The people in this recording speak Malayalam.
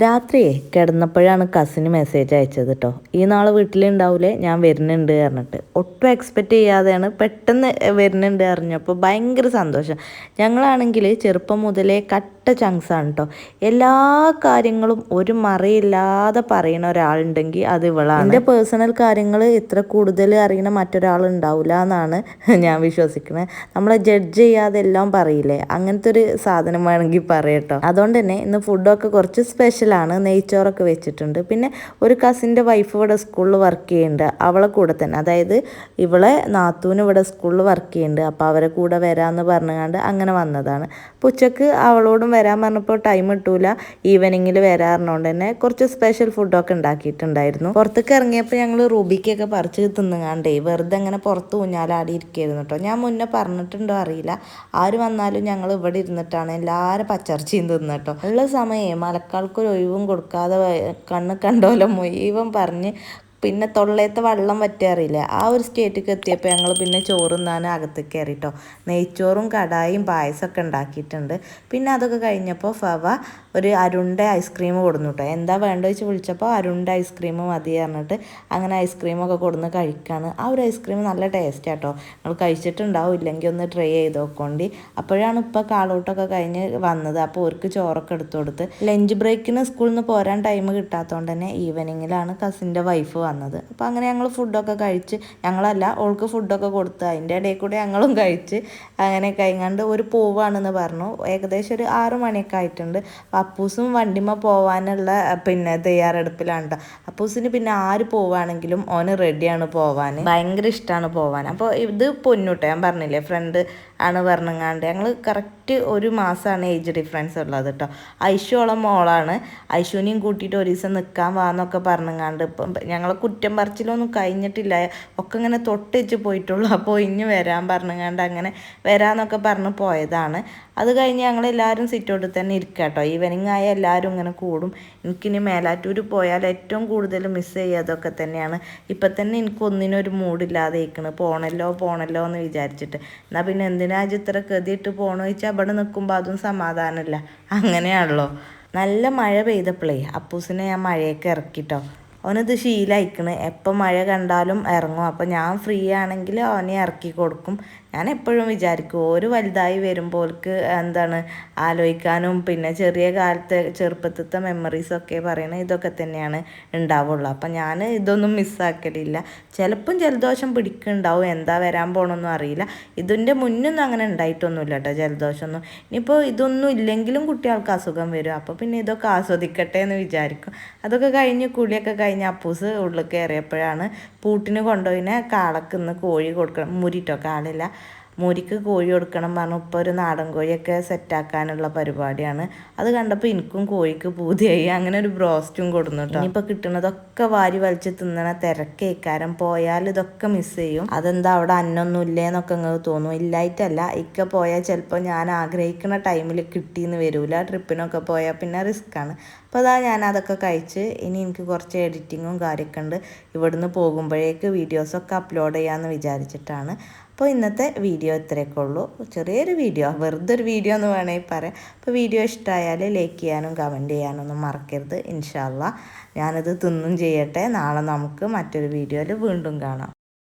രാത്രിയേ കിടന്നപ്പോഴാണ് കസിന് മെസ്സേജ് അയച്ചത് കേട്ടോ. ഈ നാളെ വീട്ടിലുണ്ടാവില്ലേ, ഞാൻ വരുന്നുണ്ട് പറഞ്ഞിട്ട്. ഒട്ടും എക്സ്പെക്റ്റ് ചെയ്യാതെയാണ് പെട്ടെന്ന് വരുന്നുണ്ട് അറിഞ്ഞപ്പോൾ ഭയങ്കര സന്തോഷം. ഞങ്ങളാണെങ്കിൽ ചെറുപ്പം മുതലേ കട്ട ചങ്സാണ് കേട്ടോ. എല്ലാ കാര്യങ്ങളും ഒരു മറയില്ലാതെ പറയുന്ന ഒരാളുണ്ടെങ്കിൽ അത് ഇവളാണ്. എൻ്റെ പേഴ്സണൽ കാര്യങ്ങൾ ഇത്ര കൂടുതൽ അറിയുന്ന മറ്റൊരാളുണ്ടാവില്ല എന്നാണ് ഞാൻ വിശ്വസിക്കുന്നത്. നമ്മളെ ജഡ്ജ് ചെയ്യാതെ എല്ലാം പറയില്ലേ, അങ്ങനത്തെ ഒരു സാധനം വേണമെങ്കിൽ പറയട്ടോ. അതുകൊണ്ട് തന്നെ ഇന്ന് ഫുഡൊക്കെ കുറച്ച് സ്പെഷ്യലാണ്. നെയ്ച്ചോറൊക്കെ വെച്ചിട്ടുണ്ട്. പിന്നെ ഒരു കസിൻ്റെ വൈഫ് ഇവിടെ സ്കൂളിൽ വർക്ക് ചെയ്യുന്നുണ്ട്, അവളെ കൂടെ തന്നെ. അതായത് ഇവളെ നാത്തൂന് ഇവിടെ സ്കൂളിൽ വർക്ക് ചെയ്യുന്നുണ്ട്. അപ്പോൾ അവരെ കൂടെ വരാമെന്ന് പറഞ്ഞുകൊണ്ട് അങ്ങനെ വന്നതാണ്. അപ്പോൾ ഉച്ചക്ക് അവളോടും വരാൻ പറഞ്ഞപ്പോൾ ടൈം കിട്ടൂല, ഈവനിങ്ങിൽ വരാറിനോണ്ട് തന്നെ കുറച്ച് സ്പെഷ്യൽ ഫുഡൊക്കെ ഉണ്ടാക്കിയിട്ടുണ്ടായിരുന്നു. പുറത്തേക്ക് ഇറങ്ങിയപ്പോൾ ഞങ്ങൾ റൂബിക്കൊക്കെ പറിച്ച് തിന്നുകാണ്ടേ വെറുതെ അങ്ങനെ പുറത്ത് ഊഞ്ഞാലാടി ഇരിക്കുകയായിരുന്നു കേട്ടോ. ഞാൻ മുന്നേ പറഞ്ഞിട്ടുണ്ടോ അറിയില്ല, ആര് വന്നാലും ഞങ്ങൾ ഇവിടെ ഇരുന്നിട്ടാണ് എല്ലാവരും പച്ചർച്ചയും തിന്നു കേട്ടോ. ഉള്ള സമയമേ മലക്കാൾക്കൊരു ഒഴിവും കൊടുക്കാതെ കണ്ണ് കണ്ടോലെ മുഴുവൻ പറഞ്ഞ് പിന്നെ തൊള്ളയത്തെ വെള്ളം വറ്റാറില്ല, ആ ഒരു സ്റ്റേറ്റിലേക്ക് എത്തിയപ്പോൾ ഞങ്ങൾ പിന്നെ ചോറുന്നാൻ അകത്തേക്ക് കയറിട്ടോ. നെയ്ച്ചോറും കടായും പായസമൊക്കെ ഉണ്ടാക്കിയിട്ടുണ്ട്. പിന്നെ അതൊക്കെ കഴിഞ്ഞപ്പോൾ ഫവ ഒരു അരുണ്ട ഐസ്ക്രീം കൊടുന്നു കേട്ടോ. എന്താ വേണ്ടത് വെച്ച് വിളിച്ചപ്പോൾ അരുണ്ട ഐസ്ക്രീം മതി പറഞ്ഞിട്ട് അങ്ങനെ ഐസ്ക്രീമൊക്കെ കൊടുന്ന് കഴിക്കുകയാണ്. ആ ഒരു ഐസ്ക്രീം നല്ല ടേസ്റ്റ് കേട്ടോ. നിങ്ങൾ കഴിച്ചിട്ടുണ്ടാവും, ഇല്ലെങ്കിൽ ഒന്ന് ട്രൈ ചെയ്ത് നോക്കോണ്ടി. അപ്പോഴാണ് ഇപ്പോൾ കാളൂട്ടൊക്കെ കഴിഞ്ഞ് വന്നത്. അപ്പോൾ അവർക്ക് ചോറൊക്കെ എടുത്തു കൊടുത്ത് ലഞ്ച് ബ്രേക്കിന് സ്കൂളിൽ നിന്ന് പോരാൻ ടൈം കിട്ടാത്തതുകൊണ്ട് തന്നെ ഈവനിങ്ങിലാണ് കസിൻ്റെ വൈഫ് വന്നത്. അപ്പോൾ അങ്ങനെ ഞങ്ങൾ ഫുഡൊക്കെ കഴിച്ച്, ഞങ്ങളല്ല ഓൾക്ക് ഫുഡൊക്കെ കൊടുത്ത് അതിൻ്റെ ഇടയിൽ കൂടെ ഞങ്ങളും കഴിച്ച് അങ്ങനെ കഴിഞ്ഞാണ്ട് ഒരു പോവാണെന്ന് പറഞ്ഞു. ഏകദേശം ഒരു 6 മണിയൊക്കെ ആയിട്ടുണ്ട്. അപ്പൂസും വണ്ടിമ്മ പോവാനുള്ള തയ്യാറെടുപ്പിലാണ് കേട്ടോ. അപ്പൂസിന് പിന്നെ ആര് പോവുകയാണെങ്കിലും ഓന് റെഡിയാണ് പോവാൻ, ഭയങ്കര ഇഷ്ടമാണ് പോവാൻ. അപ്പോൾ ഇത് പൊന്നൂട്ടോ, ഞാൻ പറഞ്ഞില്ലേ ഫ്രണ്ട് ആണ് പറഞ്ഞങ്ങാണ്ട്. ഞങ്ങൾ കറക്റ്റ് 1 മാസമാണ് ഏജ് ഡിഫറൻസ് ഉള്ളത് കേട്ടോ. ഐശുവോളം മോളാണ്. ഐശുവിനെയും കൂട്ടിയിട്ട് ഒരു ദിവസം നിൽക്കാൻ വാന്നൊക്കെ പറഞ്ഞങ്ങാണ്ട് ഇപ്പം ഞങ്ങൾ കുറ്റം പറിച്ചിലൊന്നും കഴിഞ്ഞിട്ടില്ല, ഒക്കെ ഇങ്ങനെ തൊട്ടിച്ച് പോയിട്ടുള്ളൂ. അപ്പോൾ ഇനി വരാൻ പറഞ്ഞങ്ങാണ്ട് അങ്ങനെ വരാമെന്നൊക്കെ പറഞ്ഞ് പോയതാണ്. അത് കഴിഞ്ഞ് ഞങ്ങളെല്ലാവരും സിറ്റൗട്ടിൽ തന്നെ ഇരിക്കുക കേട്ടോ. ഈവനിങ് ആയ എല്ലാവരും ഇങ്ങനെ കൂടും. എനിക്കിനി മേലാറ്റൂർ പോയാൽ ഏറ്റവും കൂടുതൽ മിസ് ചെയ്യാതൊക്കെ തന്നെയാണ്. ഇപ്പം തന്നെ എനിക്ക് ഒന്നിനൊരു മൂഡില്ലാതെ ഇരിക്കണം, പോണല്ലോ എന്ന് വിചാരിച്ചിട്ട്. എന്നാൽ പിന്നെ എന്തിനാ ഇത്ര ഗതിയിട്ട് പോകണമെന്ന് ചോദിച്ചാൽ അവിടെ നിൽക്കുമ്പോൾ അതും സമാധാനമില്ല, അങ്ങനെയാണല്ലോ. നല്ല മഴ പെയ്തപ്പോഴേ അപ്പൂസിനെ ഞാൻ മഴയൊക്കെ ഇറക്കിട്ടോ. അവനിത് ശീലമായിക്കണ്, എപ്പോൾ മഴ കണ്ടാലും ഇറങ്ങും. അപ്പോൾ ഞാൻ ഫ്രീ ആണെങ്കിൽ അവനെ ഇറക്കി കൊടുക്കും. ഞാൻ എപ്പോഴും വിചാരിക്കും ഒരു വലുതായി വരുമ്പോൾക്ക് ആലോചിക്കാനും പിന്നെ ചെറിയ കാലത്തെ ചെറുപ്പത്തിലത്തെ മെമ്മറീസൊക്കെ പറയണത് ഇതൊക്കെ തന്നെയാണ് ഉണ്ടാവുള്ളൂ. അപ്പം ഞാൻ ഇതൊന്നും മിസ്സാക്കലില്ല. ചിലപ്പം ജലദോഷം പിടിക്കുന്നുണ്ടാവും, എന്താ വരാൻ പോകണമെന്നും അറിയില്ല. ഇതിൻ്റെ മുന്നൊന്നും അങ്ങനെ ഉണ്ടായിട്ടൊന്നുമില്ല കേട്ടോ ജലദോഷമൊന്നും. ഇനിയിപ്പോൾ ഇതൊന്നും ഇല്ലെങ്കിലും കുട്ടികൾക്ക് അസുഖം വരും. അപ്പോൾ പിന്നെ ഇതൊക്കെ ആസ്വദിക്കട്ടെ എന്ന് വിചാരിക്കും. അതൊക്കെ കഴിഞ്ഞ് കുളിയൊക്കെ കഴിഞ്ഞ് അപ്പൂസ് ഉള്ളിൽ കയറിയപ്പോഴാണ് പൂട്ടിന് കൊണ്ടുപോയിനെ കാളക്ക് ഇന്ന് കോഴി കൊടുക്കണം, മുരിട്ടോ കാളില്ല, മൂരിക്ക് കോഴി കൊടുക്കണം പറഞ്ഞു. ഇപ്പോൾ ഒരു നാടൻ കോഴിയൊക്കെ സെറ്റാക്കാനുള്ള പരിപാടിയാണ്. അത് കണ്ടപ്പോൾ എനിക്കും കോഴിക്ക് പൂതിയായി. അങ്ങനെ ഒരു ബ്രോസ്റ്റും കൊടുന്നു കേട്ടോ. ഇനിയിപ്പോൾ കിട്ടുന്നതൊക്കെ വാരി വലിച്ച് തിന്നണ തിരക്കേക്കാരം, പോയാൽ ഇതൊക്കെ മിസ് ചെയ്യും. അതെന്താ അവിടെ അന്നൊന്നും ഇല്ലേന്നൊക്കെ നിങ്ങൾക്ക് തോന്നും. ഇല്ലായിട്ടല്ല, ഇക്ക പോയാൽ ചിലപ്പോൾ ഞാൻ ആഗ്രഹിക്കുന്ന ടൈമിൽ കിട്ടിയെന്ന് വരില്ല. ട്രിപ്പിനൊക്കെ പോയാൽ പിന്നെ റിസ്ക്കാണ്. അപ്പോൾ അതാ ഞാൻ അതൊക്കെ കഴിച്ച് ഇനി എനിക്ക് കുറച്ച് എഡിറ്റിങ്ങും കാര്യമൊക്കെ ഉണ്ട്. ഇവിടുന്ന് പോകുമ്പോഴേക്ക് വീഡിയോസൊക്കെ അപ്ലോഡ് ചെയ്യാമെന്ന് വിചാരിച്ചിട്ടാണ്. അപ്പോൾ ഇന്നത്തെ വീഡിയോ ഇത്രയൊക്കെ ഉള്ളൂ. ചെറിയൊരു വീഡിയോ, വെറുതെ ഒരു വീഡിയോ എന്ന് വേണമെങ്കിൽ പറയാം. അപ്പോൾ വീഡിയോ ഇഷ്ടമായാൽ ലൈക്ക് ചെയ്യാനും കമൻറ്റ് ചെയ്യാനൊന്നും മറക്കരുത്. ഇൻഷാ അള്ളാ ഞാനത് തിന്നും ചെയ്യട്ടെ. നാളെ നമുക്ക് മറ്റൊരു വീഡിയോയിൽ വീണ്ടും കാണാം.